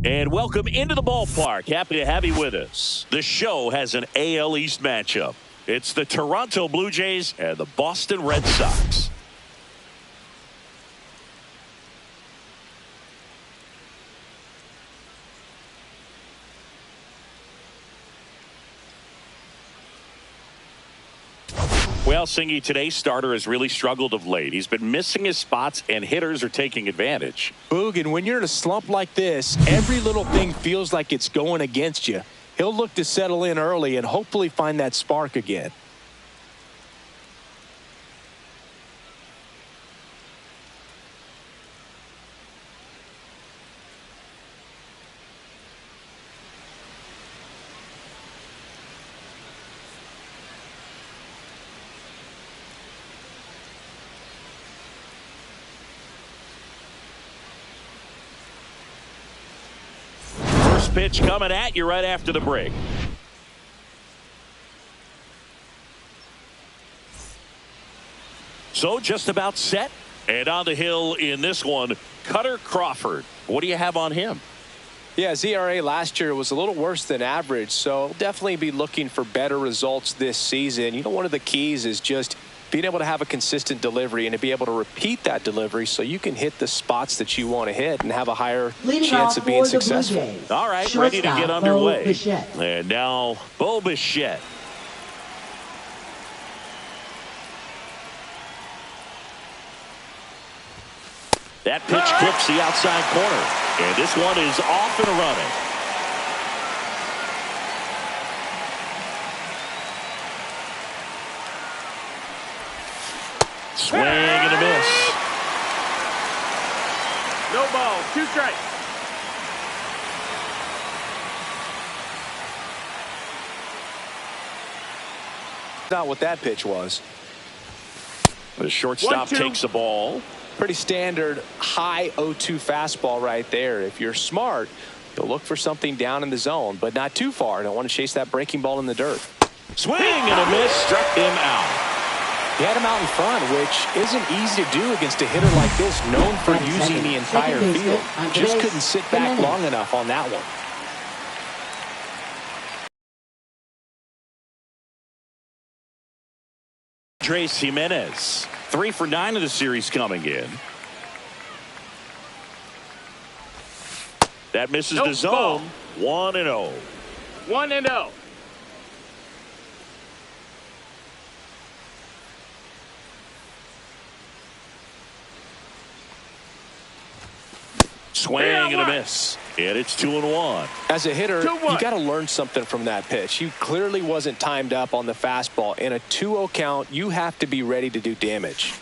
And welcome into the ballpark. Happy to have you with us. The show has an AL East matchup. It's the Toronto Blue Jays and the Boston Red Sox. Well, Singy, today's starter has really struggled of late. He's been missing his spots, and hitters are taking advantage. Boog, and when you're in a slump like this, every little thing feels like it's going against you. He'll look to settle in early and hopefully find that spark again. Pitch coming at you right after the break. So just about set. And on the hill in this one, Cutter Crawford. What do you have on him? Yeah, his ERA last year was a little worse than average, so definitely be looking for better results this season. You know, one of the keys is just being able to have a consistent delivery and to be able to repeat that delivery so you can hit the spots that you want to hit and have a higher chance of being successful. All right, ready to get underway. And now, Bo Bichette. That pitch clips the outside corner. And this one is off and running. Swing and a miss. No ball, 2 strikes. Not what that pitch was. The shortstop takes the ball. Pretty standard high 0-2 fastball right there. If you're smart, you'll look for something down in the zone, but not too far. Don't want to chase that breaking ball in the dirt. Swing and a miss, struck him out. He had him out in front, which isn't easy to do against a hitter like this, known for using the entire field. Just couldn't sit back long enough on that one. Andrés Giménez, 3 for 9 of the series coming in. That misses the zone. 1-0. 1-0. Swing and a miss. And it's 2-1. As a hitter, you got to learn something from that pitch. He clearly wasn't timed up on the fastball. In a 2-0 count, you have to be ready to do damage.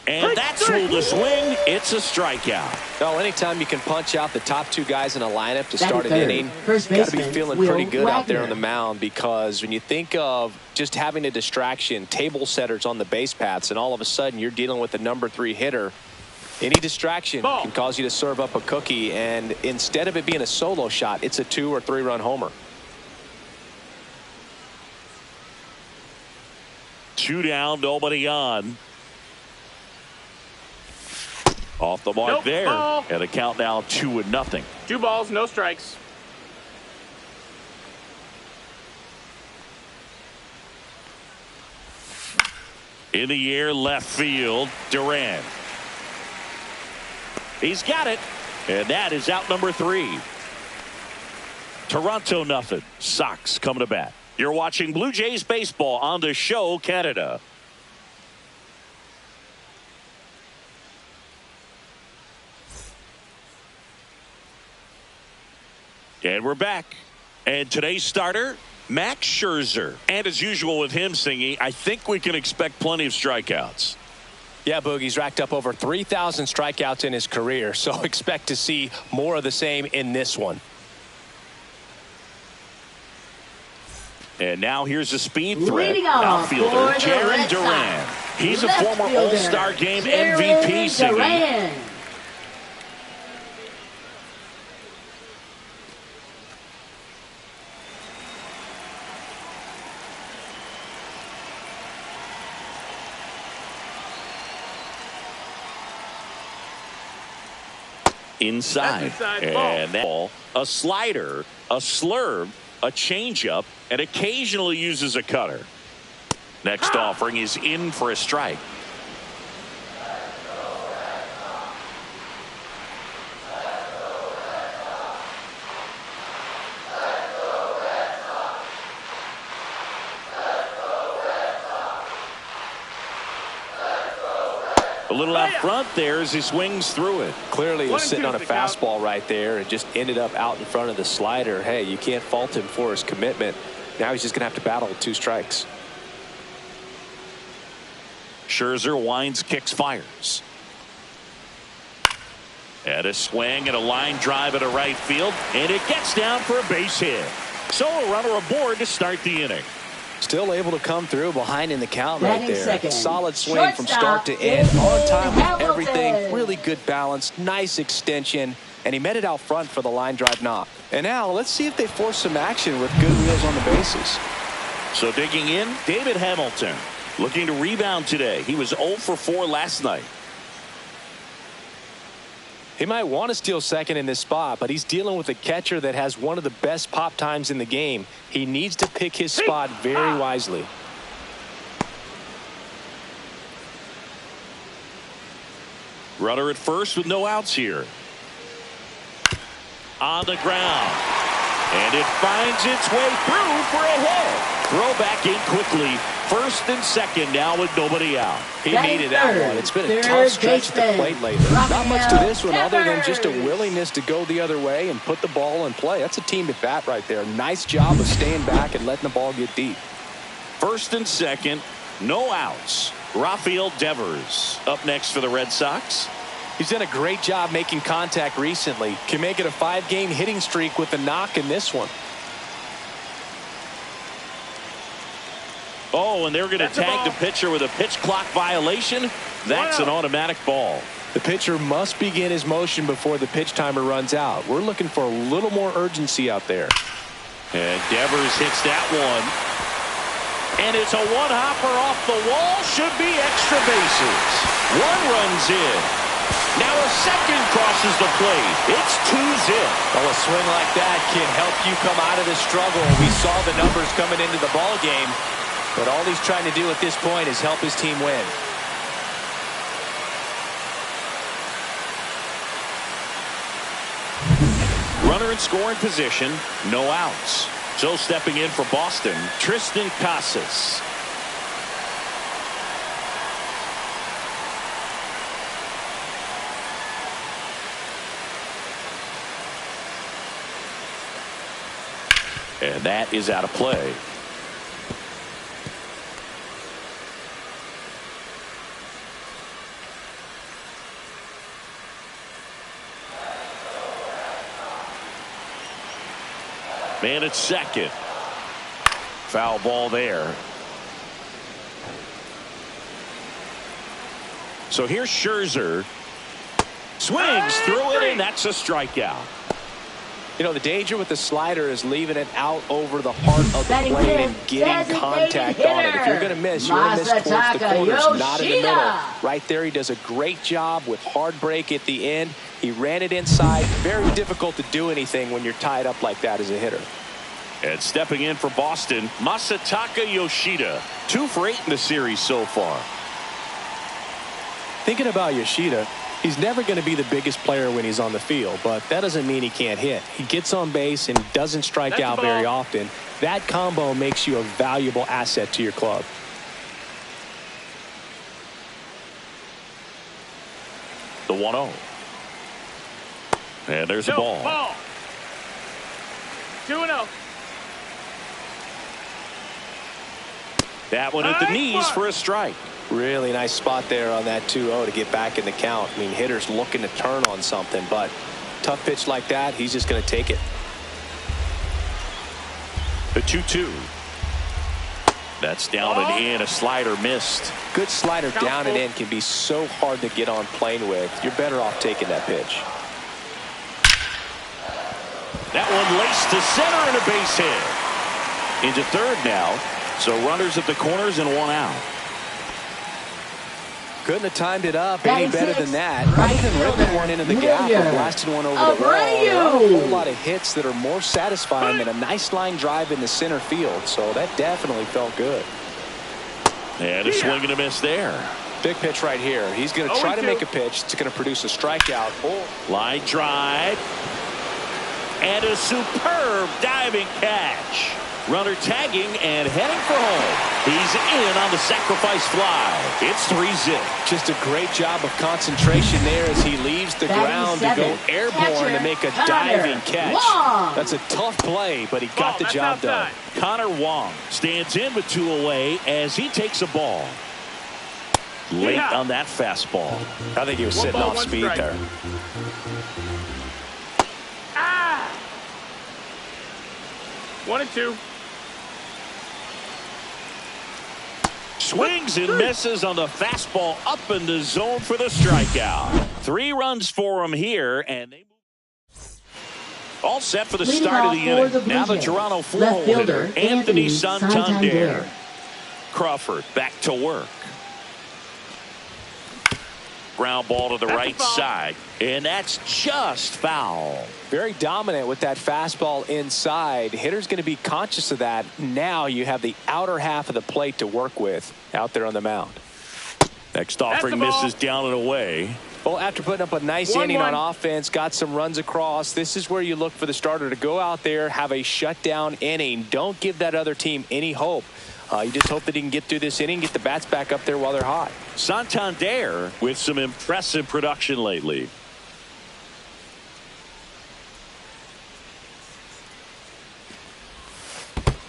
And that's ruled a swing. It's a strikeout. Well, anytime you can punch out the top 2 guys in a lineup to start an inning, got to be feeling pretty good out there on the mound, because when you think of just having a distraction, table setters on the base paths, and all of a sudden you're dealing with the number 3 hitter, any distraction can cause you to serve up a cookie, and instead of it being a solo shot, it's a 2 or 3 run homer. 2 down, nobody on. Off the mark there. And the count now 2-0. 2 balls, no strikes. In the air, left field, Duran. He's got it. And that is out number 3. Toronto nothing. Sox coming to bat. You're watching Blue Jays baseball on the show, Canada. And we're back. And today's starter, Max Scherzer. And as usual with him, Singy, I think we can expect plenty of strikeouts. Yeah, Boogie's racked up over 3,000 strikeouts in his career, so expect to see more of the same in this one. And now here's a speed threat. Outfielder, Jarren Duran. He's a former All-Star Game MVP, Singy. inside. And that ball, a slider, a slurve, a changeup, and occasionally uses a cutter. Next offering is in for a strike. A little out front there as he swings through it. Clearly he was sitting on a fastball right there and just ended up out in front of the slider. Hey, you can't fault him for his commitment. Now he's just going to have to battle with 2 strikes. Scherzer winds, kicks, fires. And a swing and a line drive into right field, and it gets down for a base hit. So a runner aboard to start the inning. Still able to come through behind in the count right there. Second. Solid swing from start to end. On time with everything. Really good balance. Nice extension. And he met it out front for the line drive knock. And now let's see if they force some action with good wheels on the bases. So digging in, David Hamilton looking to rebound today. He was 0 for 4 last night. He might want to steal second in this spot, but he's dealing with a catcher that has one of the best pop times in the game. He needs to pick his spot very wisely. Runner at first with no outs here. On the ground. And it finds its way through for a hit. Throw back in quickly. First and second now with nobody out. He needed that one. It's been a tough stretch at the plate lately. Not much to this one other than just a willingness to go the other way and put the ball in play. That's a team at bat right there. Nice job of staying back and letting the ball get deep. First and second, no outs. Rafael Devers up next for the Red Sox. He's done a great job making contact recently. Can make it a 5-game hitting streak with a knock in this one. Oh, and they're going to tag the pitcher with a pitch clock violation. That's an automatic ball. The pitcher must begin his motion before the pitch timer runs out. We're looking for a little more urgency out there. And Devers hits that one. And it's a one-hopper off the wall. Should be extra bases. One runs in. Now a second crosses the plate. It's 2-zip. Well, a swing like that can help you come out of the struggle. We saw the numbers coming into the ball game. But all he's trying to do at this point is help his team win. Runner in scoring position, no outs. So stepping in for Boston, Tristan Casas. And that is out of play. Man at second. Foul ball there. So here's Scherzer. Swings through it, and that's a strikeout. You know, the danger with the slider is leaving it out over the heart of the plate and getting contact on it. If you're going to miss, you're going to miss towards the corners, not in the middle. Right there, he does a great job with hard break at the end. He ran it inside. Very difficult to do anything when you're tied up like that as a hitter. And stepping in for Boston, Masataka Yoshida. 2 for 8 in the series so far. Thinking about Yoshida, he's never going to be the biggest player when he's on the field, but that doesn't mean he can't hit. He gets on base and doesn't strike out very often. That combo makes you a valuable asset to your club. The 1-0. And there's a ball. 2-0. That one at the knees for a strike. Really nice spot there on that 2-0 to get back in the count. I mean, hitters looking to turn on something, but tough pitch like that, he's just going to take it. The 2-2. That's down and in. A slider missed. Good slider down and in can be so hard to get on plane with. You're better off taking that pitch. That one laced to center and a base hit. Into third now. So runners at the corners and 1 out. Couldn't have timed it up any better than that. Not even ripping one into the gap or blasting one over the wall. There are a whole lot of hits that are more satisfying than a nice line drive in the center field. So that definitely felt good. And a swing and a miss there. Big pitch right here. He's going to try to make a pitch. It's going to produce a strikeout. Line drive. And a superb diving catch. Runner tagging and heading for home. He's in on the sacrifice fly. It's 3-zip. Just a great job of concentration there as he leaves the ground to go airborne to make a diving catch. That's a tough play, but he got the job done. Connor Wong stands in with 2 away as he takes a ball. Late on that fastball. I think he was sitting off speed there. 1-2. Swings and misses on the fastball up in the zone for the strikeout. 3 runs for him here, and they all set for the start of the inning. Now the Toronto 4-hole hitter, Anthony Santander. Crawford back to work. Ground ball to the right side, and that's just foul. Very dominant with that fastball inside. Hitter's going to be conscious of that. Now you have the outer half of the plate to work with out there on the mound. Next offering misses down and away. Well, after putting up a nice inning on offense, got some runs across, this is where you look for the starter to go out there, have a shutdown inning. Don't give that other team any hope. You just hope that he can get through this inning, get the bats back up there while they're hot. Santander with some impressive production lately.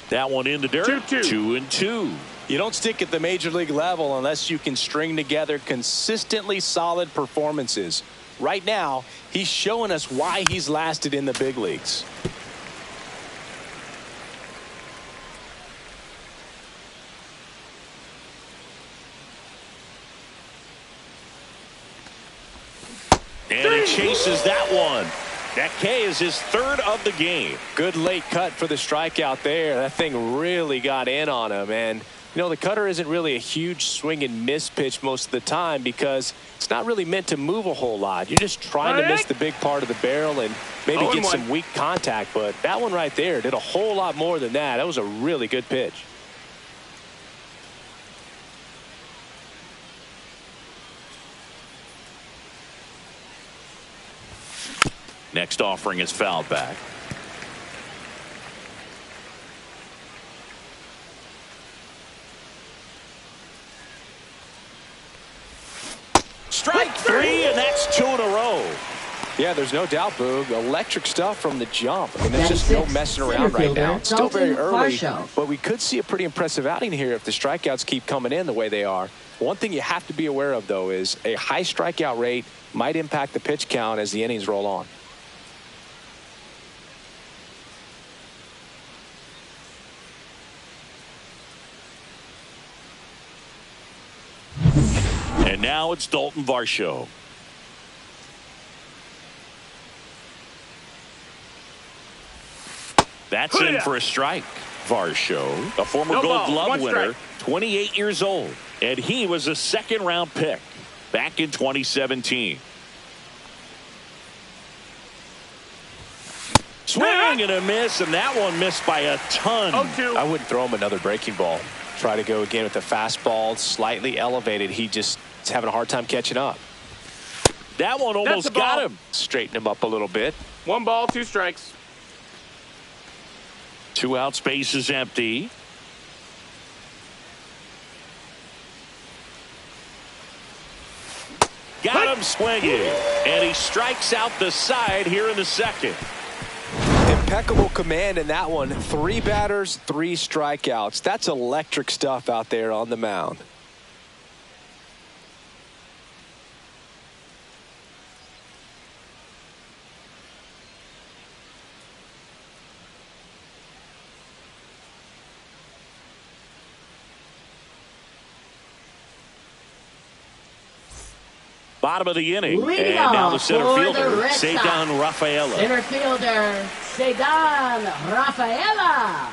That one in the dirt. 2-2. You don't stick at the major league level unless you can string together consistently solid performances. Right now, he's showing us why he's lasted in the big leagues. And he chases that one. That K is his 3rd of the game. Good late cut for the strikeout there. That thing really got in on him. And, you know, the cutter isn't really a huge swing and miss pitch most of the time because it's not really meant to move a whole lot. You're just trying to miss the big part of the barrel and maybe get some weak contact. But that one right there did a whole lot more than that. That was a really good pitch. Next offering is fouled back. Strike 3, and that's 2 in a row. Yeah, there's no doubt, Boog. Electric stuff from the jump. I mean, there's just no messing around right now. It's still very early, but we could see a pretty impressive outing here if the strikeouts keep coming in the way they are. One thing you have to be aware of, though, is a high strikeout rate might impact the pitch count as the innings roll on. And now it's Dalton Varsho. That's in for a strike. Varsho, a former Gold Glove winner, 28 years old, and he was a 2nd-round pick back in 2017. Swing and a miss, and that one missed by a ton. I wouldn't throw him another breaking ball. Try to go again with the fastball, slightly elevated. He just is having a hard time catching up. That one almost got him. Straighten him up a little bit. 1 ball, 2 strikes. 2 out, space is empty. Got him swinging, and he strikes out the side here in the 2nd. Impeccable command in that one. 3 batters, 3 strikeouts. That's electric stuff out there on the mound. Bottom of the inning, and now the center fielder, Cedar Rafaela. Center fielder, Cedar Rafaela.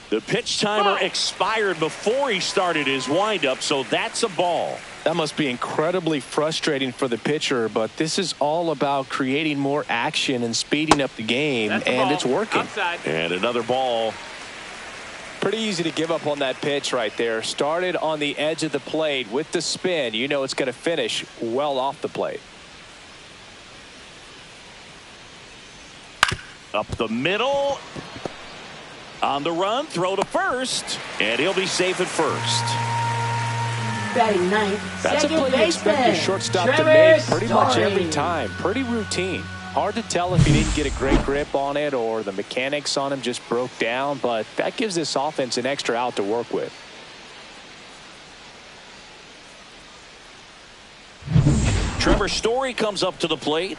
The pitch timer expired before he started his windup, so that's a ball. That must be incredibly frustrating for the pitcher, but this is all about creating more action and speeding up the game, and it's working. Outside. And another ball. Pretty easy to give up on that pitch right there. Started on the edge of the plate with the spin. You know it's going to finish well off the plate. Up the middle. On the run, throw to first, and he'll be safe at first. Batting ninth, That's a play you expect your shortstop to make pretty much every time. Pretty routine. Hard to tell if he didn't get a great grip on it or the mechanics on him just broke down, but that gives this offense an extra out to work with. Trevor Story comes up to the plate.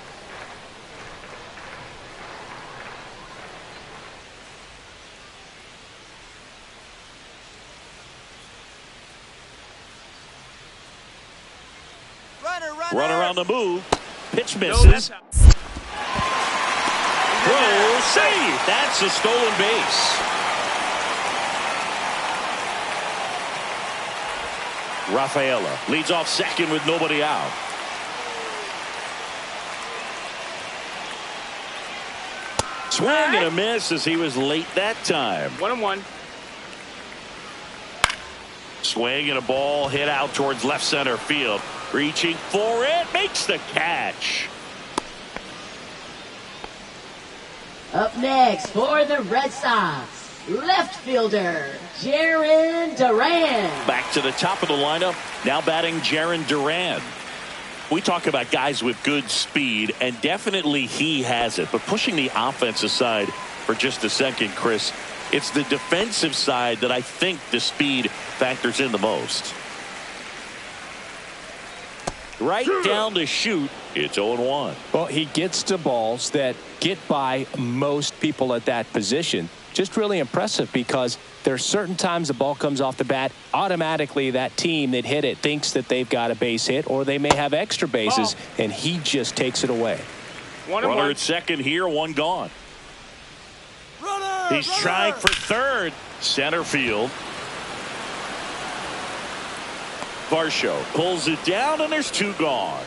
Runner on the move. Pitch misses. Throw, save. That's a stolen base. Rafaela leads off second with nobody out. Swing and a miss as he was late that time. 1-1. Swing and a ball hit out towards left center field. Reaching for it, makes the catch. Up next for the Red Sox, left fielder, Jarren Duran. Back to the top of the lineup, now batting Jarren Duran. We talk about guys with good speed, and definitely he has it. But pushing the offense aside for just a second, Chris, it's the defensive side that I think the speed factors in the most. Right down the chute, it's 0-1. Well, he gets to balls that get by most people at that position. Just really impressive because there's certain times the ball comes off the bat, automatically that team that hit it thinks that they've got a base hit or they may have extra bases, and he just takes it away. Runner at second here, one gone. He's trying for third. Center field. Varsho pulls it down, and there's two gone.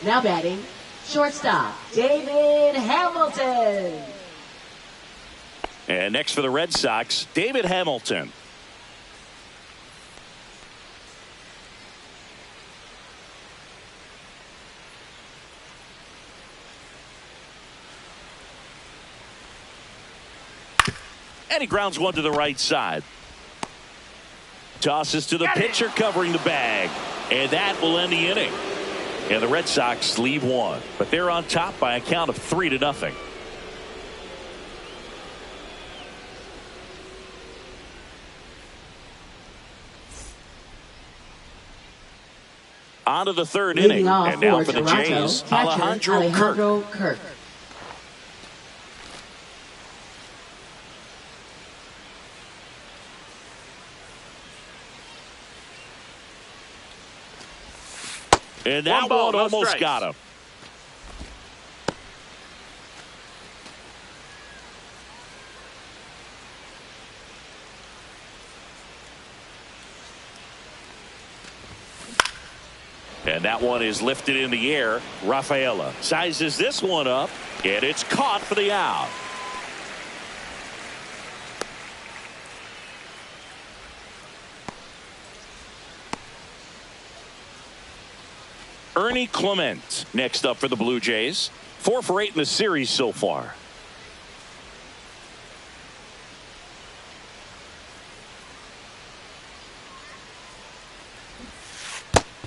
Now batting, shortstop, David Hamilton. And next for the Red Sox, David Hamilton. And he grounds one to the right side. Tosses to the pitcher covering the bag. And that will end the inning. And the Red Sox leave one. But they're on top by a count of 3-0. On to the third inning. And now for the Jays, Alejandro Kirk. And that one almost got him. And that one is lifted in the air. Rafaela sizes this one up, and it's caught for the out. Ernie Clement next up for the Blue Jays. 4 for 8 in the series so far.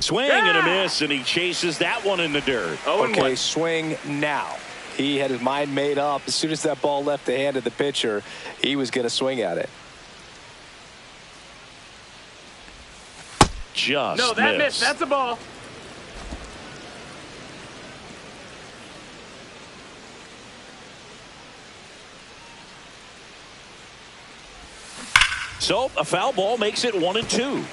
Swing and a miss, and he chases that one in the dirt. Okay, swing now. He had his mind made up. As soon as that ball left the hand of the pitcher, he was going to swing at it. Just no, that missed. That's a ball. So a foul ball makes it 1-2.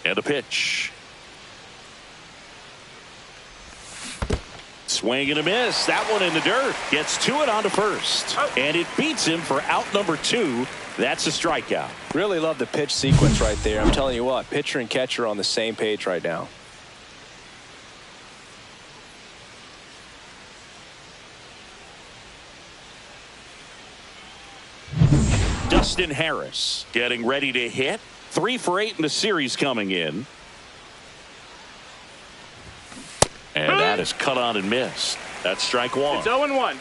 And a pitch. Swing and a miss. That one in the dirt. Gets to it onto first. And it beats him for out number 2. That's a strikeout. Really love the pitch sequence right there. I'm telling you what, pitcher and catcher are on the same page right now. Dustin Harris getting ready to hit. 3 for 8 in the series coming in. And that is cut on and missed. That's strike 1. It's 0-1.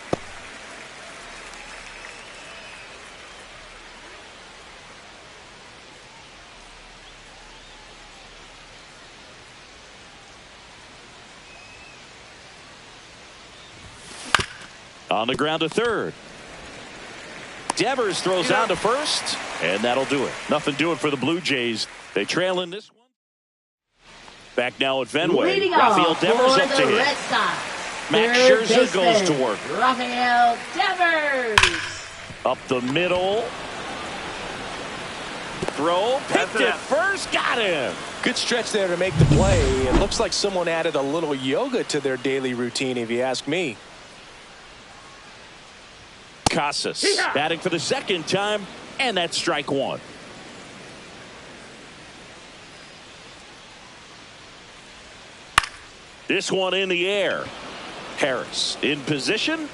On the ground to third. Devers throws down to first, and that'll do it. Nothing doing for the Blue Jays. They trail in this one. Back now at Fenway. Rafael Devers up to hit. Max Scherzer goes to work. Rafael Devers. Up the middle. Throw. Picked it first. Got him. Good stretch there to make the play. It looks like someone added a little yoga to their daily routine, if you ask me. Casas batting for the second time, and that's strike 1. This one in the air. Harris in position.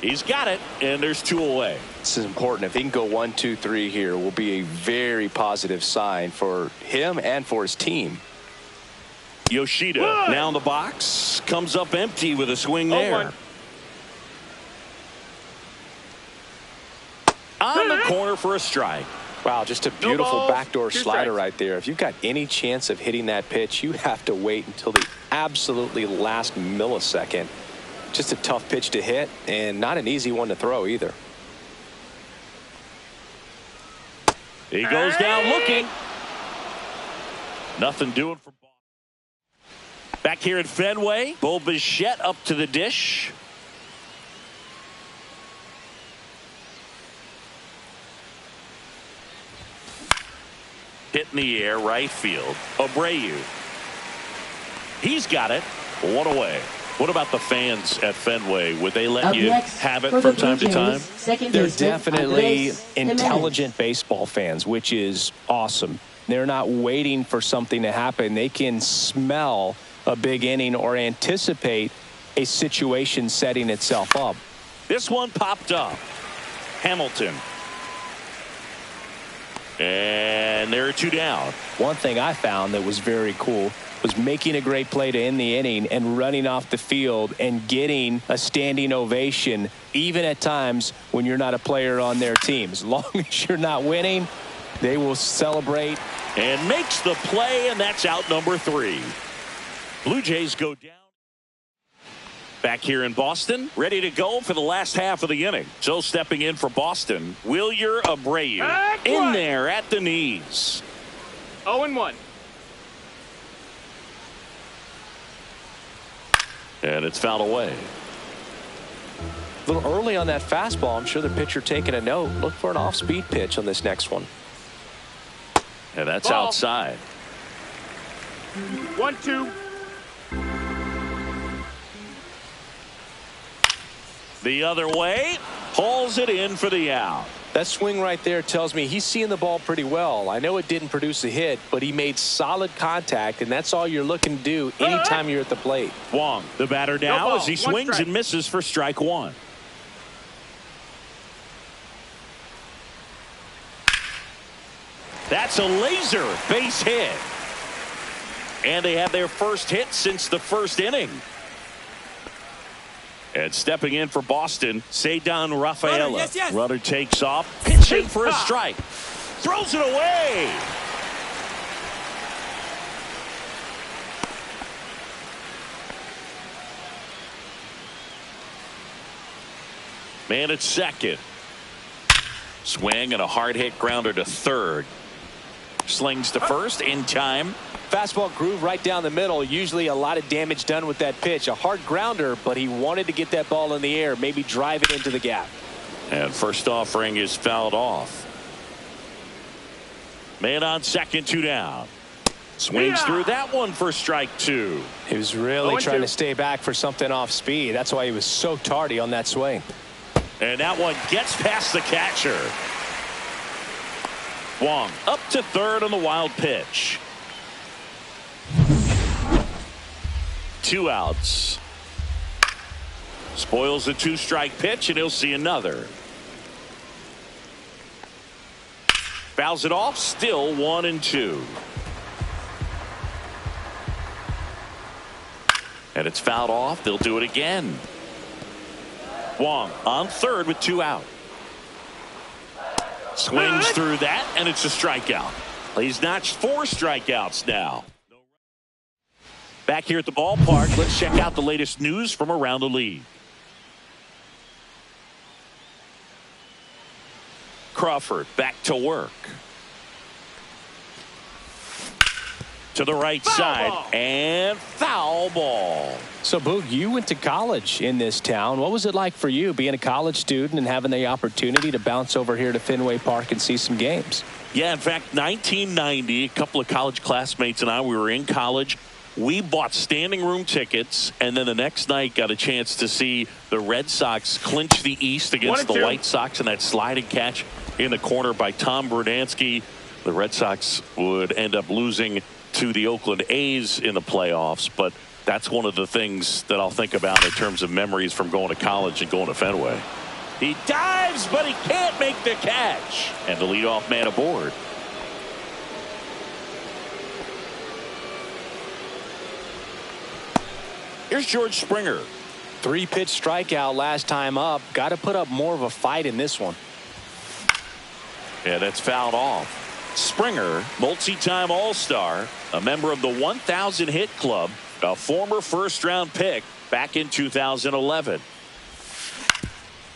He's got it, and there's 2 away. This is important. If he can go 1, 2, 3 here, will be a very positive sign for him and for his team. Yoshida now in the box. Comes up empty with a swing there. On the corner for a strike. Wow, just a beautiful backdoor slider right there. If you've got any chance of hitting that pitch, you have to wait until the absolutely last millisecond. Just a tough pitch to hit, and not an easy one to throw either. He goes down looking. Nothing doing for Boston. Back here at Fenway, Bo Bichette up to the dish. Hit in the air, right field. Abreu. He's got it. 1 away. What about the fans at Fenway? Would they let you have it from time to time? They're definitely intelligent baseball fans, which is awesome. They're not waiting for something to happen. They can smell a big inning or anticipate a situation setting itself up. This one popped up. Hamilton. And there are 2 down. One thing I found that was very cool was making a great play to end the inning and running off the field and getting a standing ovation, even at times when you're not a player on their team. As long as you're not winning, they will celebrate. And makes the play, and that's out number 3. Blue Jays go down. Back here in Boston, ready to go for the last half of the inning. So stepping in for Boston, Wilyer Abreu in there at the knees. 0-1. And it's fouled away. A little early on that fastball. I'm sure the pitcher taking a note. Look for an off-speed pitch on this next one. And that's outside. 1-2. The other way, hauls it in for the out. That swing right there tells me he's seeing the ball pretty well. I know it didn't produce a hit, but he made solid contact, and that's all you're looking to do anytime you're at the plate. Wong, the batter now, as he swings and misses for strike 1. That's a laser base hit. And they have their first hit since the first inning. And stepping in for Boston, Ceddanne Rafaela. Runner takes off, pitching for a strike. Throws it away. Man at second. Swing and a hard hit grounder to third. Slings to first in time. Fastball groove right down the middle. Usually a lot of damage done with that pitch. A hard grounder, but he wanted to get that ball in the air, maybe drive it into the gap. And first offering is fouled off. Man on second, 2 down. Swings through that one for strike 2. He was really trying to stay back for something off speed. That's why he was so tardy on that swing. And that one gets past the catcher. Wong up to third on the wild pitch. 2 outs. Spoils the 2-strike pitch, and he'll see another. Fouls it off, still 1-2. And it's fouled off. They'll do it again. Wong on third with 2 out. Swings through that, and it's a strikeout. He's notched 4 strikeouts now. Back here at the ballpark, let's check out the latest news from around the league. Crawford back to work. To the right side, and foul ball. So, Boog, you went to college in this town. What was it like for you being a college student and having the opportunity to bounce over here to Fenway Park and see some games? Yeah, in fact, 1990, a couple of college classmates and I, we were in college. We bought standing room tickets, and then the next night got a chance to see the Red Sox clinch the East against the White Sox in that sliding catch in the corner by Tom Brudansky. The Red Sox would end up losing to the Oakland A's in the playoffs, but that's one of the things that I'll think about in terms of memories from going to college and going to Fenway. He dives, but he can't make the catch. And the leadoff man aboard. Here's George Springer. 3-pitch strikeout last time up. Got to put up more of a fight in this one. Yeah, that's fouled off. Springer, multi-time All-Star, a member of the 1,000 hit club, a former first-round pick back in 2011.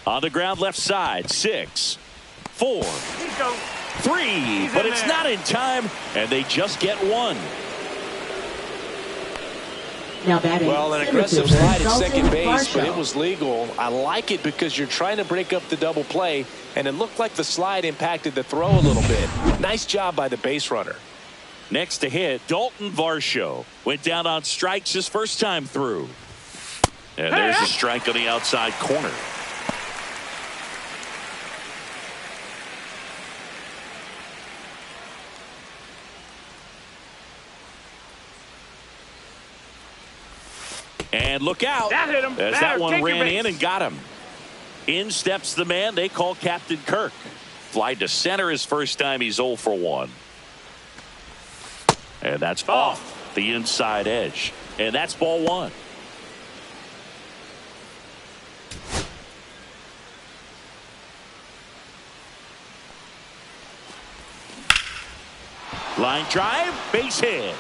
On the ground left side, 6, 4, 3, but it's not in time, and they just get 1. Well, an aggressive slide at second base, but it was legal. I like it because you're trying to break up the double play, and it looked like the slide impacted the throw a little bit. Nice job by the base runner. Next to hit, Dalton Varsho went down on strikes his first time through. And there's a strike on the outside corner. And look out. That hit him. As that one ran in and got him. In steps the man they call Captain Kirk. Fly to center his first time. He's 0 for 1. And that's off the inside edge. And that's ball 1. Line drive, base hit.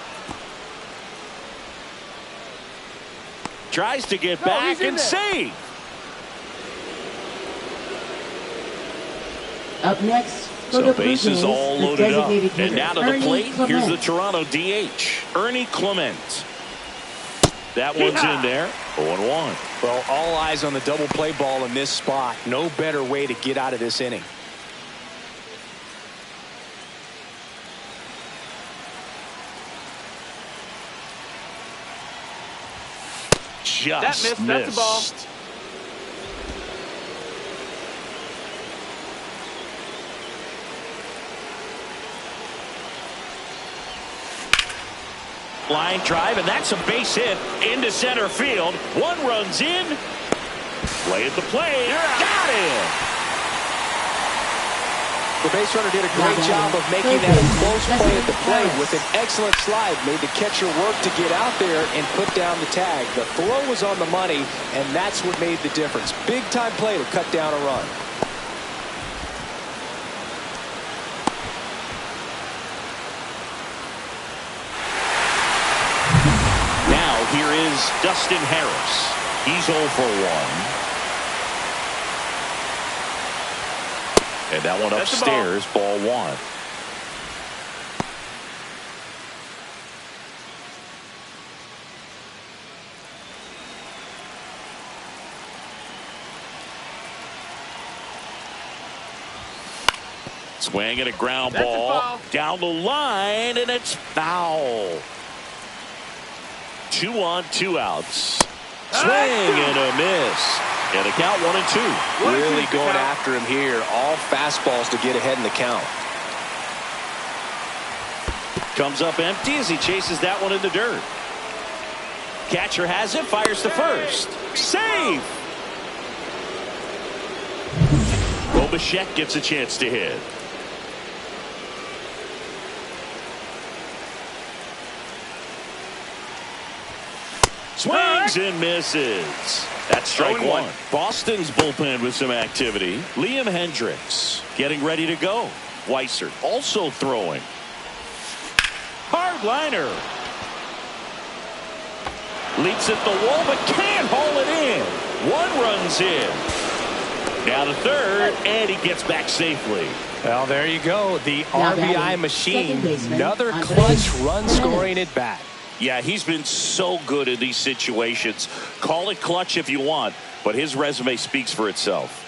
Tries to get back and save. Up next, so bases all loaded up. And now to the plate, here's the Toronto DH, Ernie Clement. That one's in there, 0-1. Well, all eyes on the double play ball in this spot. No better way to get out of this inning. Just missed. That's a ball. Line drive, and that's a base hit into center field. 1 runs in. Play at the plate. Got it. The base runner did a great job of making that a close play at the plate with an excellent slide. Made the catcher work to get out there and put down the tag. The throw was on the money, and that's what made the difference. Big time play to cut down a run. Now here is Dustin Harris. He's 0 for 1. And that one upstairs, ball 1. Swing and a ground That's a ball foul. down the line, and it's foul. 2 on, 2 outs. Swing and a miss. And a count 1-2. Really going after him here. All fastballs to get ahead in the count. Comes up empty as he chases that one in the dirt. Catcher has it, fires to first. Save! Bichette gets a chance to hit. Swings and misses. That's strike 1. Boston's bullpen with some activity. Liam Hendricks getting ready to go. Weiser also throwing. Hard liner. Leaps at the wall but can't haul it in. 1 run's in. Now to third, and he gets back safely. Well, there you go. The RBI machine. Another clutch run scoring at bat. Yeah, he's been so good in these situations. Call it clutch if you want, but his resume speaks for itself.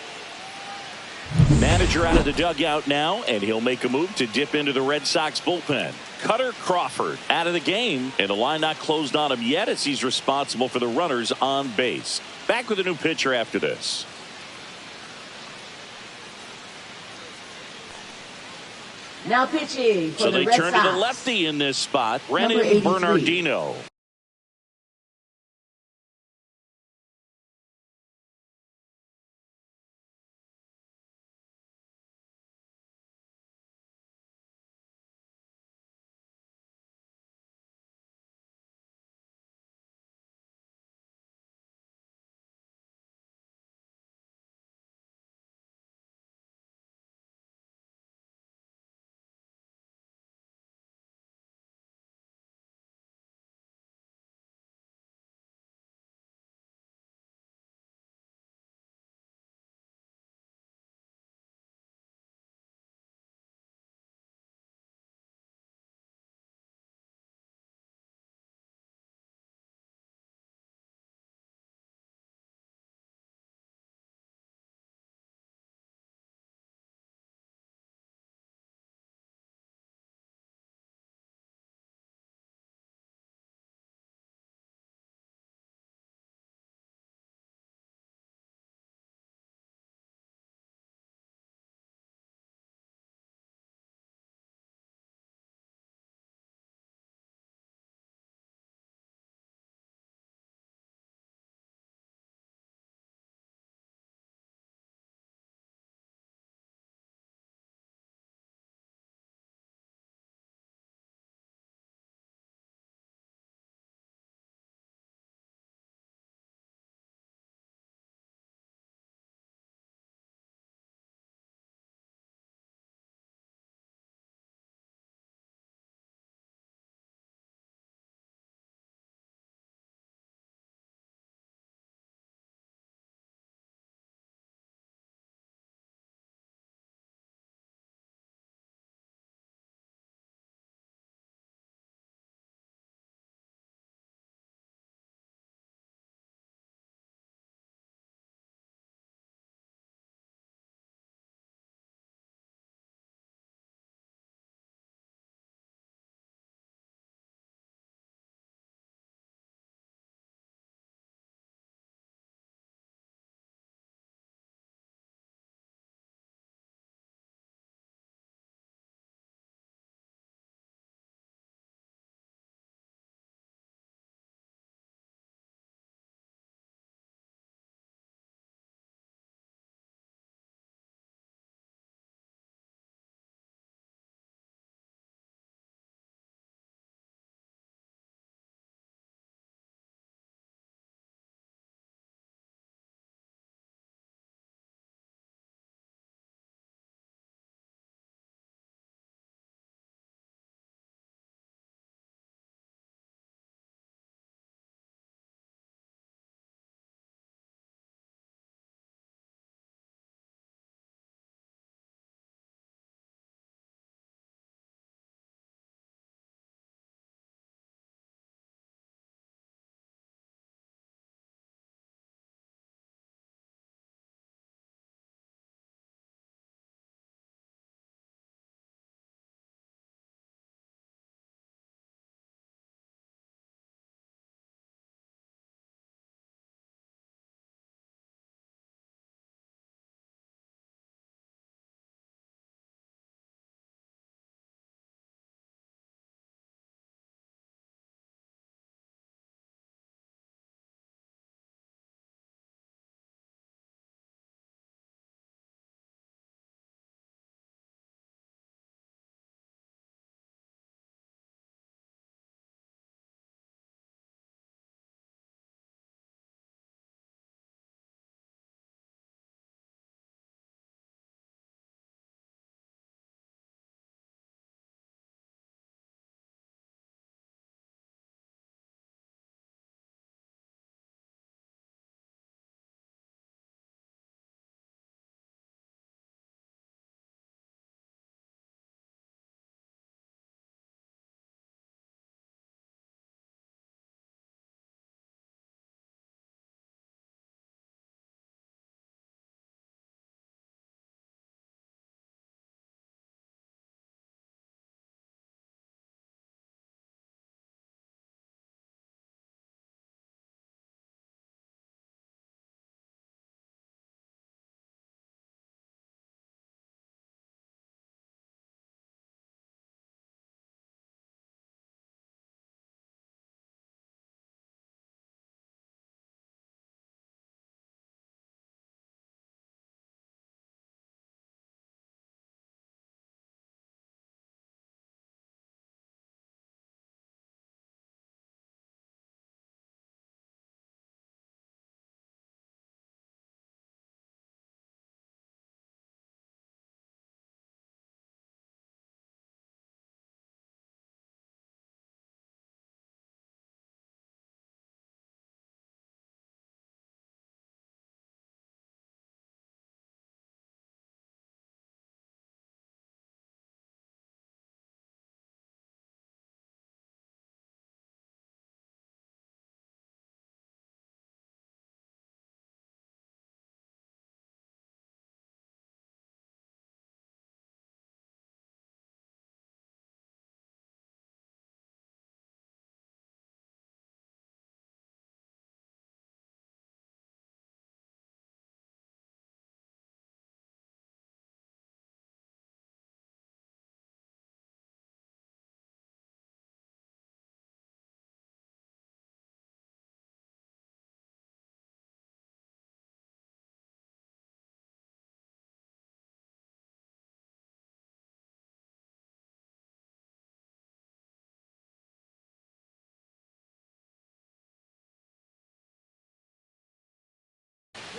Manager out of the dugout now, and he'll make a move to dip into the Red Sox bullpen. Cutter Crawford out of the game, and the line not closed on him yet as he's responsible for the runners on base. Back with a new pitcher after this. Now pitching for so the they Red turn Sox. to the lefty in this spot. Number Brennan 83. Bernardino.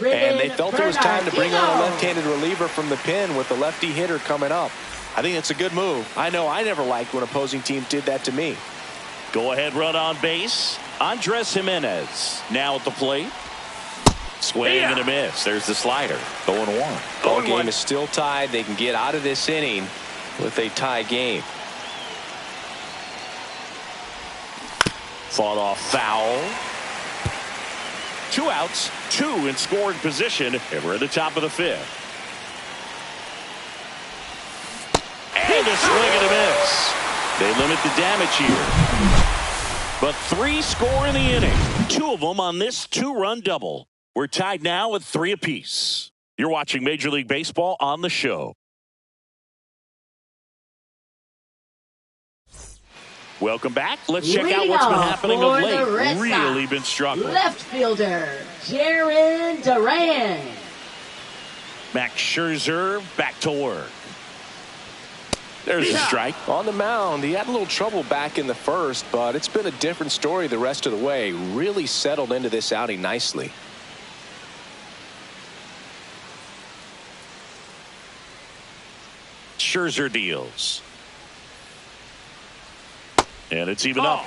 And they felt it was time to bring on a left-handed reliever from the pen with the lefty hitter coming up. I think it's a good move. I know I never liked when opposing teams did that to me. Go ahead run on base. Andres Jimenez now at the plate. Swing and a miss. There's the slider. 0-1. Ball game is still tied. They can get out of this inning with a tie game. Fought off foul. 2 outs, 2 in scoring position, and we're at the top of the 5th. And a swing and a miss. They limit the damage here. But 3 score in the inning. 2 of them on this 2-run double. We're tied now at 3 apiece. You're watching Major League Baseball on the show. Welcome back. Let's check out what's been happening of late. Really been struggling. Left fielder, Jarren Duran. Max Scherzer back to work. There's a strike. On the mound, he had a little trouble back in the first, but it's been a different story the rest of the way. Really settled into this outing nicely. Scherzer deals. And it's even up.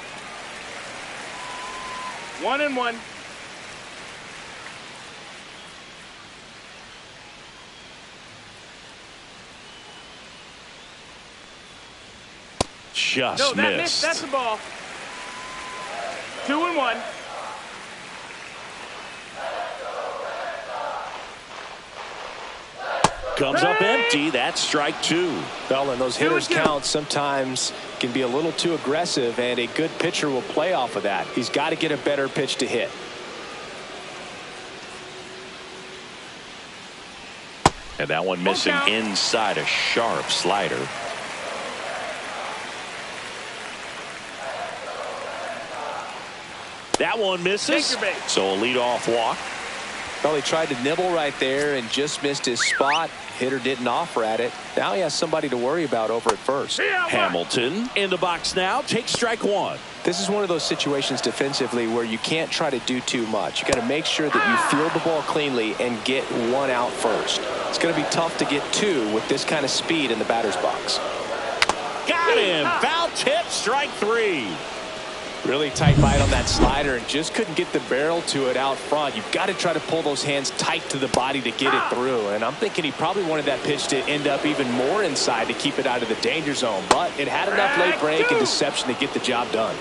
1-1. Just missed. That's the ball. 2-1. Comes up empty. That's strike 2. Well, and those hitters' counts sometimes can be a little too aggressive, and a good pitcher will play off of that. He's got to get a better pitch to hit. And that one missing inside, a sharp slider. That one misses. So a leadoff walk. Well, he tried to nibble right there and just missed his spot. Hitter didn't offer at it. Now he has somebody to worry about over at first. Hamilton in the box now. Takes strike 1. This is one of those situations defensively where you can't try to do too much. You got to make sure that you field the ball cleanly and get 1 out first. It's going to be tough to get 2 with this kind of speed in the batter's box. Got him. Foul tip. Strike 3. Really tight bite on that slider and just couldn't get the barrel to it out front. You've got to try to pull those hands tight to the body to get it through. And I'm thinking he probably wanted that pitch to end up even more inside to keep it out of the danger zone. But it had enough late break and deception to get the job done.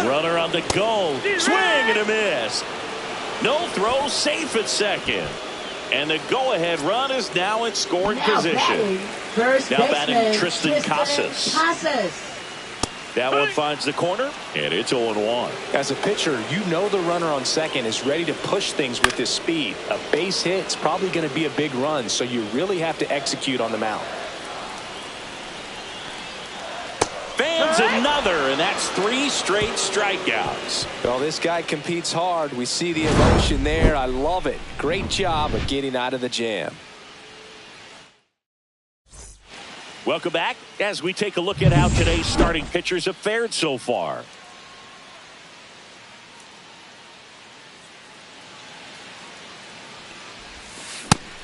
Runner on the goal. Swing and a miss. No throw, safe at second. And the go-ahead run is now in scoring position. Now batting Tristan Casas. That one finds the corner, and it's 0-1. As a pitcher, you know the runner on second is ready to push things with his speed. A base hit's probably going to be a big run, so you really have to execute on the mound. Fans another, and that's 3 straight strikeouts. Well, this guy competes hard. We see the emotion there. I love it. Great job of getting out of the jam. Welcome back as we take a look at how today's starting pitchers have fared so far.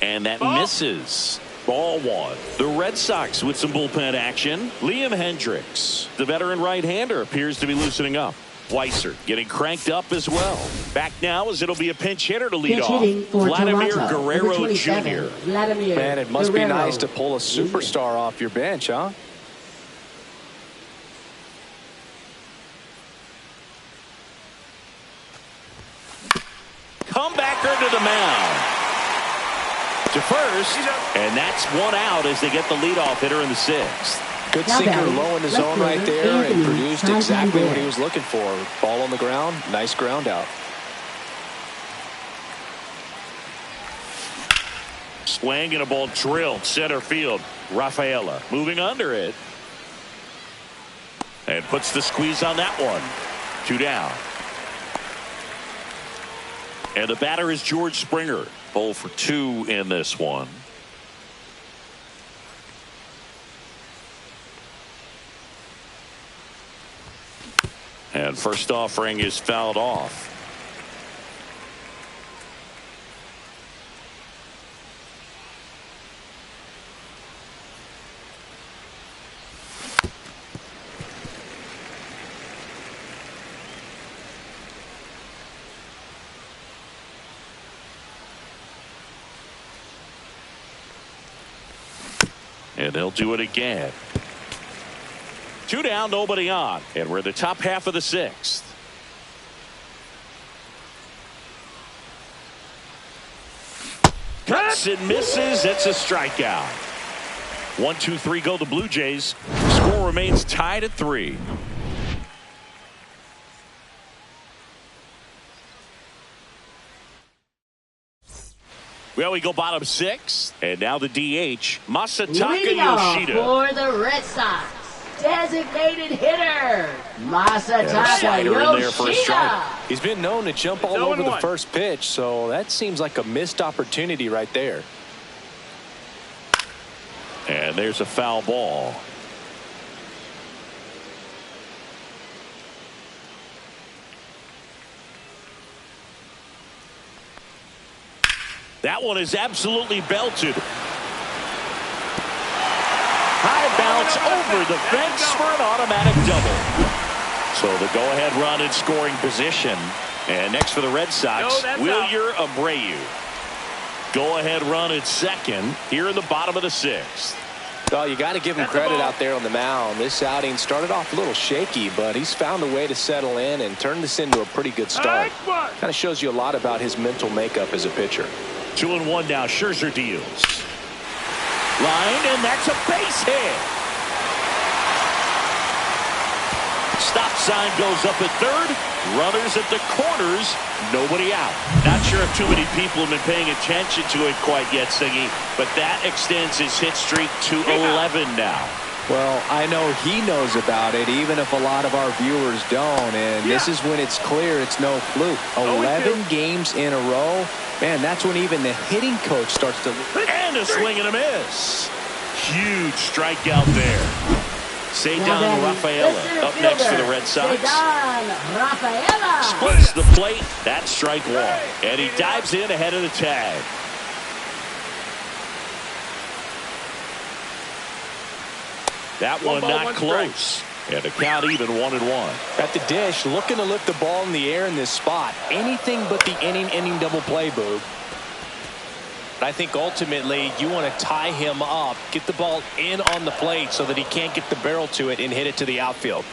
And that misses. Ball 1. The Red Sox with some bullpen action. Liam Hendricks, the veteran right-hander, appears to be loosening up. Weiser getting cranked up as well. Back now as it'll be a pinch hitter to lead off. Vladimir Guerrero Jr. Man, it must be nice to pull a superstar off your bench, huh? Comebacker to the mound. To first, and that's 1 out as they get the leadoff hitter in the 6th. Good sinker low in the zone right there and produced exactly what he was looking for. Ball on the ground, nice ground out. Swing and a ball drilled center field. Rafaela moving under it. And puts the squeeze on that one. 2 down. And the batter is George Springer. 0 for 2 in this one. And first offering is fouled off. And they'll do it again. 2 down, nobody on. And we're in the top half of the 6th. Cuts and misses. It's a strikeout. 1, 2, 3 go the Blue Jays. Score remains tied at 3. Well, we go bottom 6. And now the DH, Masataka Leading off Yoshida. for the Red Sox, designated hitter, Masataka Slider in there for a strike. Yoshida. He's been known to jump all over the first pitch, so that seems like a missed opportunity right there. And there's a foul ball. That one is absolutely belted. High bounce over the fence for an automatic double. So the go-ahead run in scoring position. And next for the Red Sox, Wilyer Abreu. Go-ahead run at second here in the bottom of the 6th. Well, you got to give him credit out there on the mound. This outing started off a little shaky, but he's found a way to settle in and turn this into a pretty good start. Kind of shows you a lot about his mental makeup as a pitcher. 2-1 now. Scherzer deals. Line, and that's a base hit. Stop sign goes up at third. Runners at the corners. Nobody out. Not sure if too many people have been paying attention to it quite yet, Siggy, but that extends his hit streak to 11 now. Well, I know he knows about it, even if a lot of our viewers don't. And this is when it's clear it's no fluke. 11 games in a row. Man, that's when even the hitting coach starts to... And a swing and a miss. Huge strikeout there. Cedar Rafaela up next for the Red Sox. Splits the plate. That's strike 1. And he dives in ahead of the tag. That one not close. And the count even 1-1. At the dish, looking to lift the ball in the air in this spot. Anything but the inning double play, Boog. But I think ultimately you want to tie him up, get the ball in on the plate so that he can't get the barrel to it and hit it to the outfield.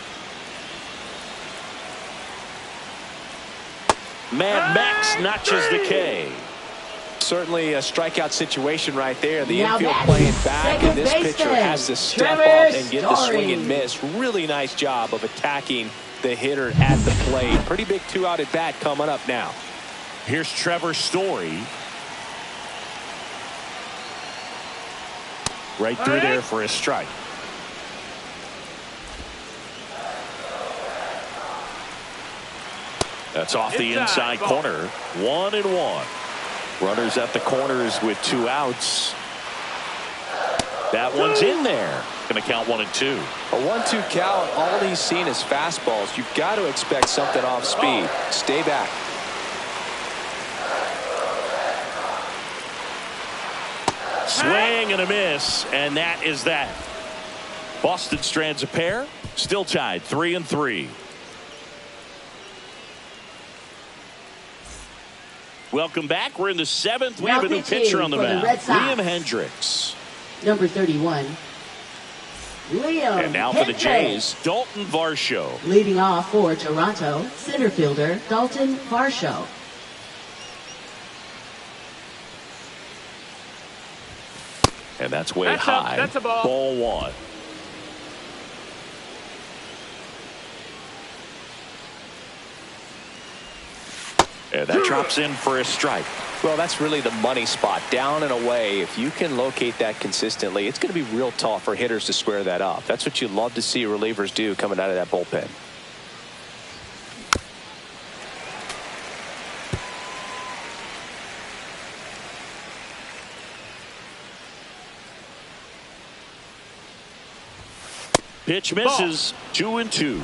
Mad Max notches the K. Certainly a strikeout situation right there. The infield playing back, and this pitcher has to step up and get the swing and miss. Really nice job of attacking the hitter at the plate. Pretty big 2-out at bat coming up now. Here's Trevor Story. Right through there for a strike. That's off the inside corner. 1-1. Runners at the corners with 2 outs. That one's in there. Going to count 1 and 2. A 1-2 count. All he's seen is fastballs. You've got to expect something off speed. Stay back. Swing and a miss, and that is that. Boston strands a pair. Still tied 3-3. Welcome back. We're in the 7th. We have a new pitcher on the mound. Liam Hendricks. Number 31. Liam And now for the Jays, Dalton Varsho. Leading off for Toronto, center fielder Dalton Varsho. And that's way high. That's a ball. Ball 1. And that drops in for a strike. Well, that's really the money spot. Down and away. If you can locate that consistently, it's going to be real tough for hitters to square that up. That's what you love to see relievers do coming out of that bullpen. Pitch misses. 2-2.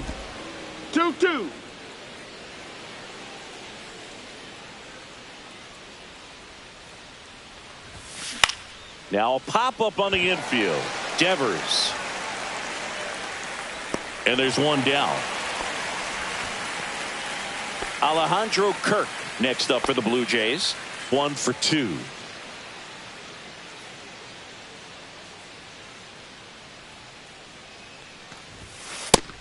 2-2. Now a pop-up on the infield. Devers. And there's one down. Alejandro Kirk next up for the Blue Jays. 1 for 2.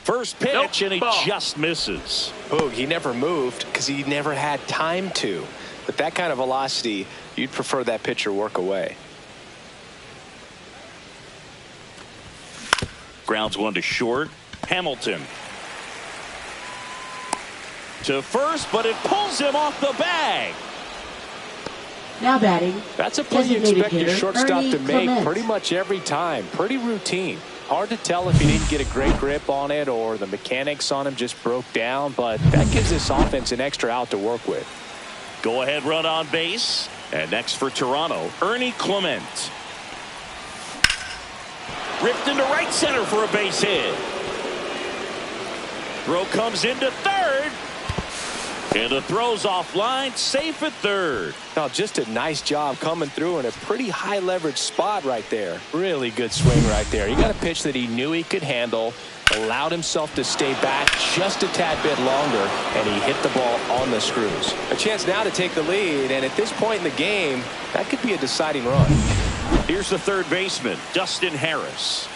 First pitch, and he ball. just misses. Boog, he never moved because he never had time to. With that kind of velocity, you'd prefer that pitcher work away. Grounds one to short. Hamilton to first, but it pulls him off the bag. Now batting. That's a play you designated expect your hitter, shortstop Ernie to make Clement. pretty much every time. Pretty routine. Hard to tell if he didn't get a great grip on it or the mechanics on him just broke down, but that gives this offense an extra out to work with. Go ahead run on base. And next for Toronto, Ernie Clement. Ripped into right center for a base hit. Throw comes into third. And the throw's offline, safe at third. Now, just a nice job coming through in a pretty high leverage spot right there. Really good swing right there. He got a pitch that he knew he could handle, allowed himself to stay back just a tad bit longer, and he hit the ball on the screws. A chance now to take the lead, and at this point in the game, that could be a deciding run. Here's the third baseman, Dustin Harris.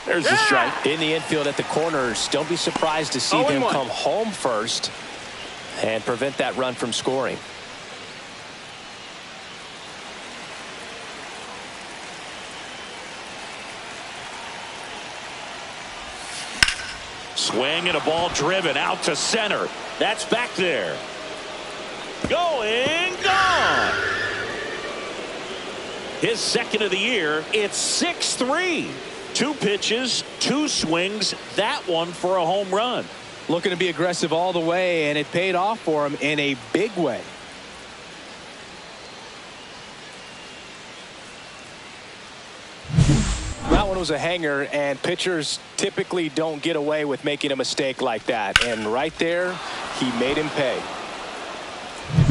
There's the strike. In the infield at the corners, don't be surprised to see them come home first and prevent that run from scoring. Swing and a ball driven out to center. That's back there. Going, gone. His second of the year. It's 6-3. 2 pitches, 2 swings. That one for a home run. Looking to be aggressive all the way, and it paid off for him in a big way. That one was a hanger, and pitchers typically don't get away with making a mistake like that. And right there, he made him pay.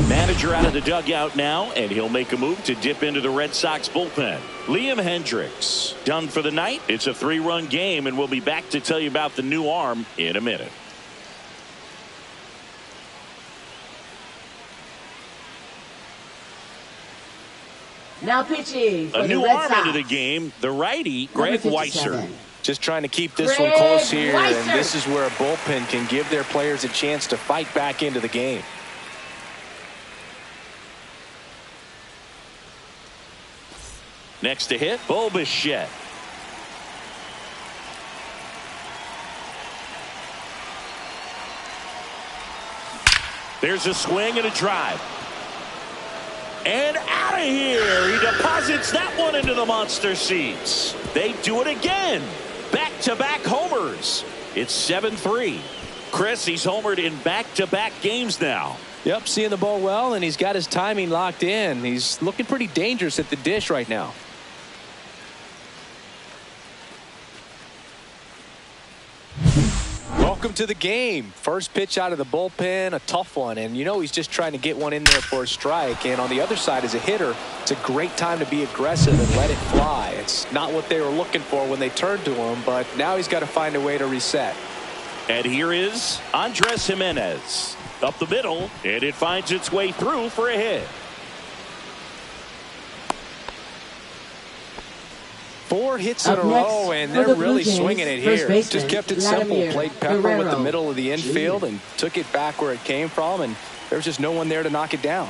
Manager out of the dugout now, and he'll make a move to dip into the Red Sox bullpen. Liam Hendricks done for the night. It's a 3-run game, and we'll be back to tell you about the new arm in a minute. Now pitching for A new the Red arm Sox. into the game, the righty, Greg Number Weisser. 57. Just trying to keep this one Greg close here, Weisser. and this is where a bullpen can give their players a chance to fight back into the game. Next to hit, Bo Bichette. There's a swing and a drive. And out of here. He deposits that one into the monster seats. They do it again. Back-to-back homers. It's 7-3. Chris, he's homered in back-to-back games now. Yep, seeing the ball well, and he's got his timing locked in. He's looking pretty dangerous at the dish right now. Welcome to the game. First pitch out of the bullpen, a tough one. And you know he's just trying to get one in there for a strike. And on the other side, as a hitter, it's a great time to be aggressive and let it fly. It's not what they were looking for when they turned to him, but now he's got to find a way to reset. And here is Andres Jimenez. Up the middle, and it finds its way through for a hit. 4 hits in Up a next row, and for they're the Blue really Jays, swinging it first here. baseman, Just kept it simple. Vladimir Played Pepper with the Guerrero middle of the infield Jr. and took it back where it came from, and there's just no one there to knock it down.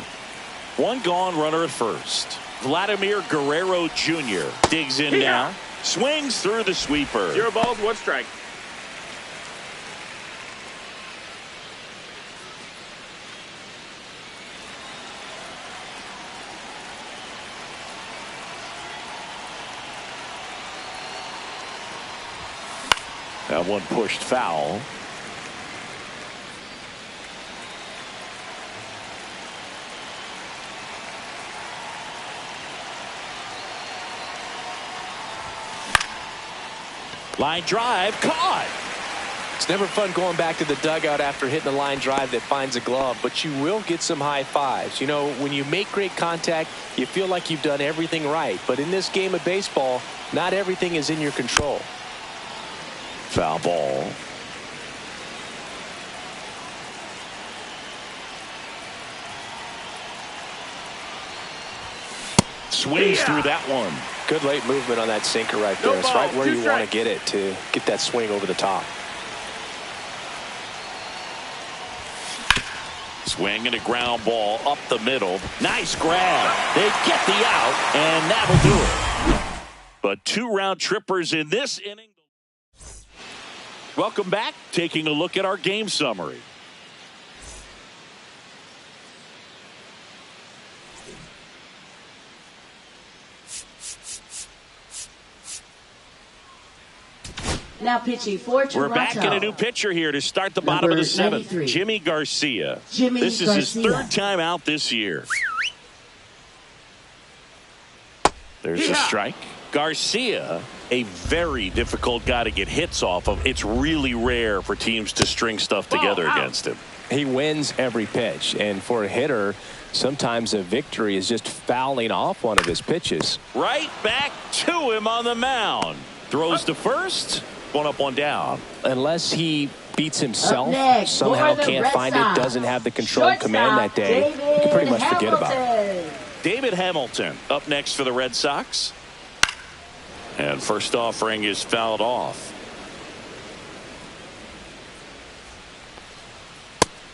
One gone, runner at first. Vladimir Guerrero Jr. digs in now. Swings through the sweeper. 0 balls, 1 strike. That one pushed foul. Line drive caught. It's never fun going back to the dugout after hitting a line drive that finds a glove, but you will get some high fives. You know, when you make great contact, you feel like you've done everything right. But in this game of baseball, not everything is in your control. Foul ball. Swings through that one. Good late movement on that sinker right there. It's right where you want to get it to get that swing over the top. Swing and a ground ball up the middle. Nice grab. They get the out, and that'll do it. But 2 round trippers in this inning. Welcome back. Taking a look at our game summary. Now pitching for Toronto. We're back in a new pitcher here to start the bottom of the 7th. Jimmy Garcia. This is his 3rd time out this year. There's a strike. Garcia, a very difficult guy to get hits off of. It's really rare for teams to string stuff together against him. He wins every pitch, and for a hitter, sometimes a victory is just fouling off one of his pitches. Right back to him on the mound. Throws to first. 1 up, 1 down. Unless he beats himself, somehow can't find it, doesn't have the control command that day, you can pretty much forget about it. David Hamilton up next for the Red Sox. And first offering is fouled off.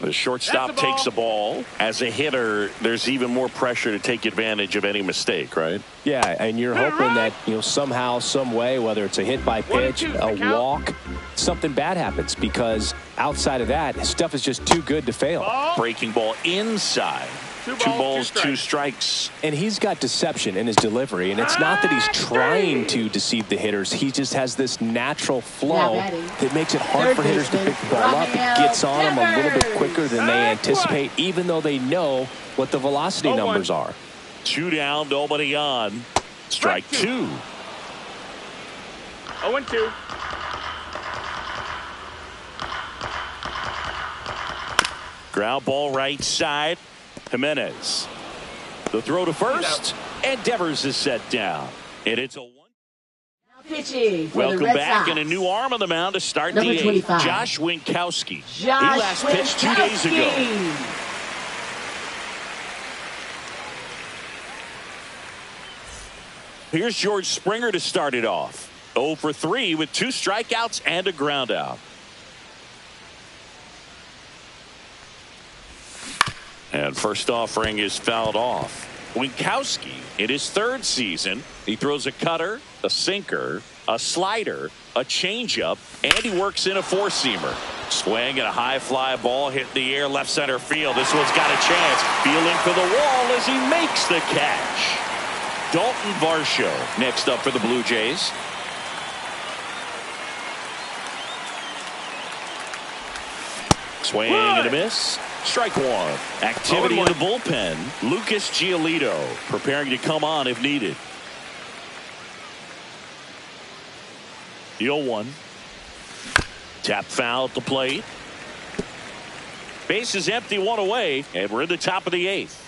The shortstop takes the ball. As a hitter, there's even more pressure to take advantage of any mistake, right? Yeah, and you're hoping that, somehow, some way, whether it's a hit by pitch, a walk, something bad happens, because outside of that, stuff is just too good to fail. Breaking ball inside. 2 balls, 2 strikes. And he's got deception in his delivery, and it's not that he's trying to deceive the hitters. He just has this natural flow that makes it hard for hitters to pick the ball up. It gets on them a little bit quicker than they anticipate, even though they know what the velocity numbers are. 2 down, nobody on. Strike 2. 0-2. Ground ball right side. Jimenez. The throw to first, and Devers is set down. And it's a 1. Welcome back, and a new arm on the mound to start the 8th. Josh Winkowski. He last pitched 2 days ago. Here's George Springer to start it off. 0 for 3 with 2 strikeouts and a ground out. And first offering is fouled off. Winkowski, in his 3rd season, he throws a cutter, a sinker, a slider, a changeup, and he works in a 4-seamer. Swing and a high fly ball hit in the air, left center field. This one's got a chance. Feeling for the wall as he makes the catch. Dalton Varsho next up for the Blue Jays. Swing and a miss. Strike 1. Activity in the bullpen. Lucas Giolito preparing to come on if needed. The 0-1. Tap foul at the plate. Base is empty, 1 away, and we're in the top of the 8th.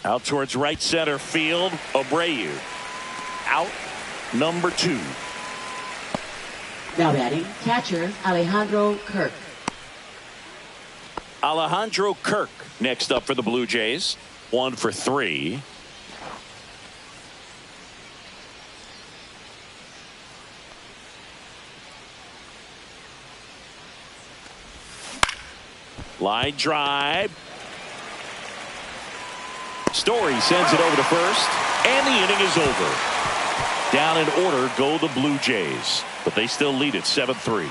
Out towards right center field. Abreu. Out. Number 2. Now batting, catcher Alejandro Kirk. Alejandro Kirk next up for the Blue Jays. 1 for 3. Line drive. Story sends it over to first, and the inning is over. Down in order go the Blue Jays, but they still lead it 7-3.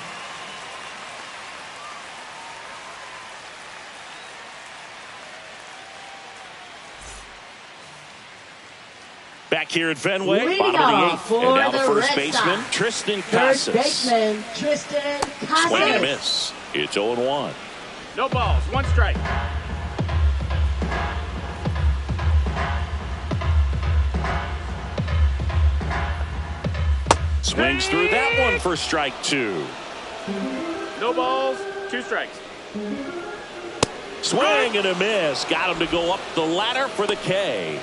Back here at Fenway, bottom of the 8th, and now the first baseman, Tristan Casas. Swing and a miss. It's 0-1. No balls, 1 strike. Swings through that one for strike 2. No balls, 2 strikes. Swing and a miss. Got him to go up the ladder for the K.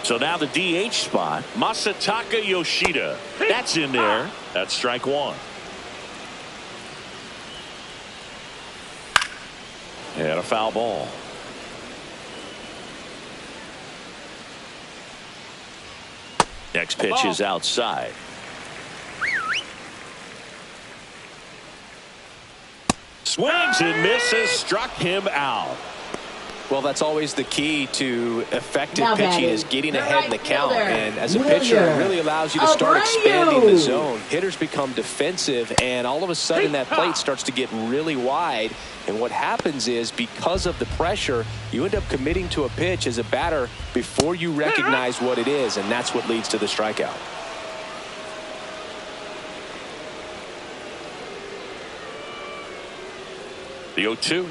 So now the DH spot, Masataka Yoshida. That's in there. That's strike 1. And a foul ball. Next pitch is outside. Swings and misses, struck him out. Well, that's always the key to effective pitching is getting ahead in the count. And as a pitcher, it really allows you to start expanding the zone. Hitters become defensive, and all of a sudden that plate starts to get really wide. And what happens is, because of the pressure, you end up committing to a pitch as a batter before you recognize what it is, and that's what leads to the strikeout. The 0-2.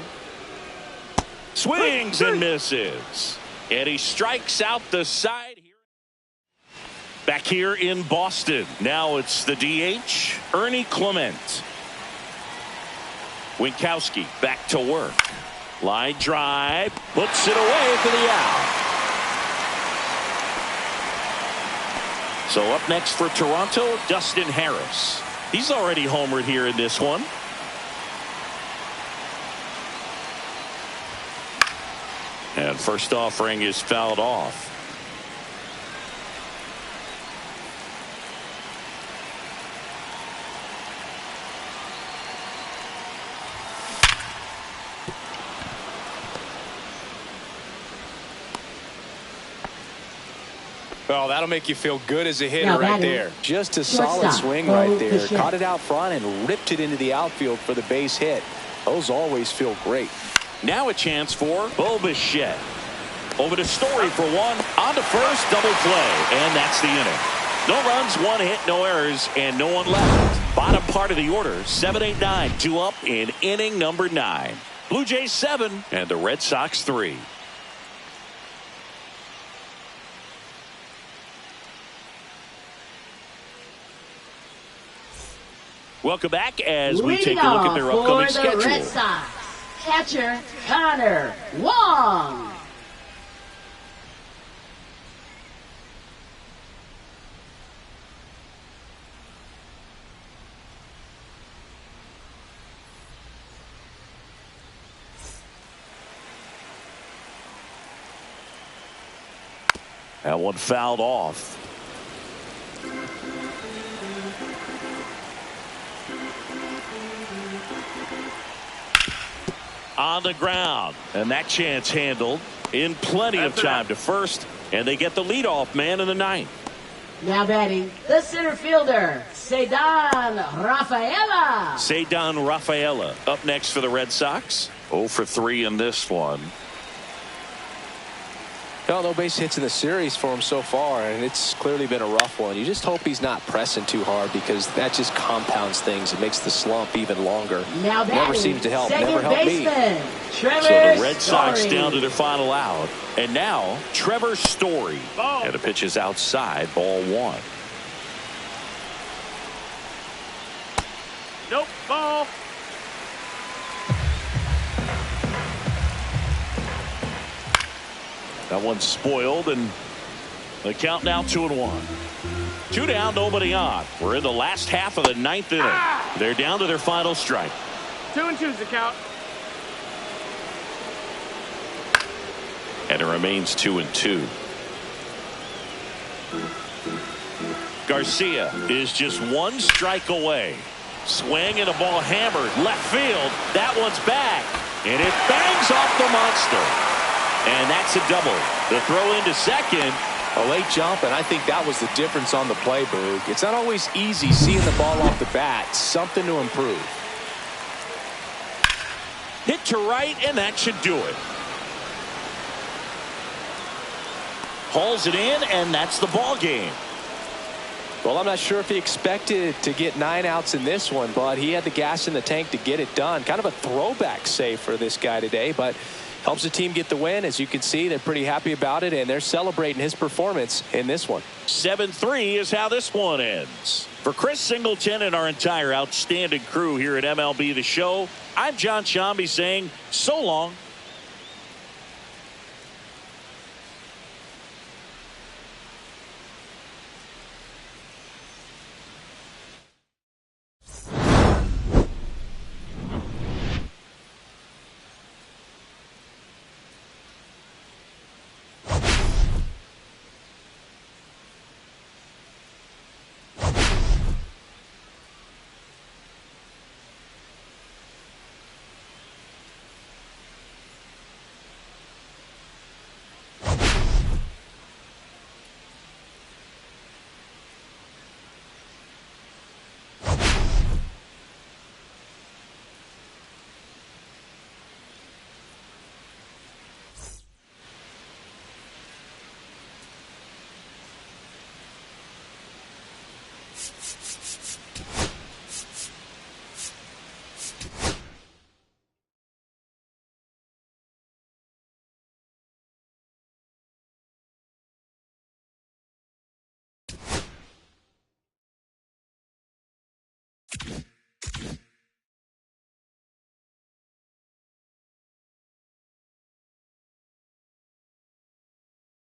Swings and misses. And he strikes out the side here. Back here in Boston. Now it's the DH, Ernie Clement. Winkowski back to work. Line drive. Puts it away for the out. So up next for Toronto, Dustin Harris. He's already homered here in this one. And first offering is fouled off. Well, that'll make you feel good as a hitter right there. Just a solid swing right there. Caught it out front and ripped it into the outfield for the base hit. Those always feel great. Now a chance for Bo Bichette. Over to Story for one. On to first, double play. And that's the inning. No runs, one hit, no errors, and no one left. Bottom part of the order, 7-8-9. 2 up in inning number 9. Blue Jays 7 and the Red Sox 3. Welcome back as we take a look at their upcoming schedule. Red Sox. Catcher Connor Wong. That one fouled off. On the ground, and that chance handled in plenty of time to first, and they get the leadoff man in the 9th. Now batting, the center fielder, Ceddanne Rafaela. Ceddanne Rafaela up next for the Red Sox. 0 for 3 in this one. No base hits in the series for him so far, and it's clearly been a rough one. You just hope he's not pressing too hard, because that just compounds things. It makes the slump even longer. Now never seems to help. Never helped me. So the Red Sox down to their final out. And now Trevor Story. And the pitch is outside, ball 1. Nope, ball. That one's spoiled, and the count now 2-1. 2 down, nobody on. We're in the last half of the 9th inning. They're down to their final strike. 2-2's the count. And it remains 2-2. Garcia is just 1 strike away. Swing and a ball hammered left field. That one's back, and it bangs off the monster. And that's a double. The throw into second. A late jump, and I think that was the difference on the play, Boog. It's not always easy seeing the ball off the bat. Something to improve. Hit to right, and that should do it. Hauls it in, and that's the ball game. Well, I'm not sure if he expected to get 9 outs in this one, but he had the gas in the tank to get it done. Kind of a throwback save for this guy today, but helps the team get the win. As you can see, they're pretty happy about it, and they're celebrating his performance in this one. 7-3 is how this one ends. For Chris Singleton and our entire outstanding crew here at MLB The Show, I'm John Shambi saying so long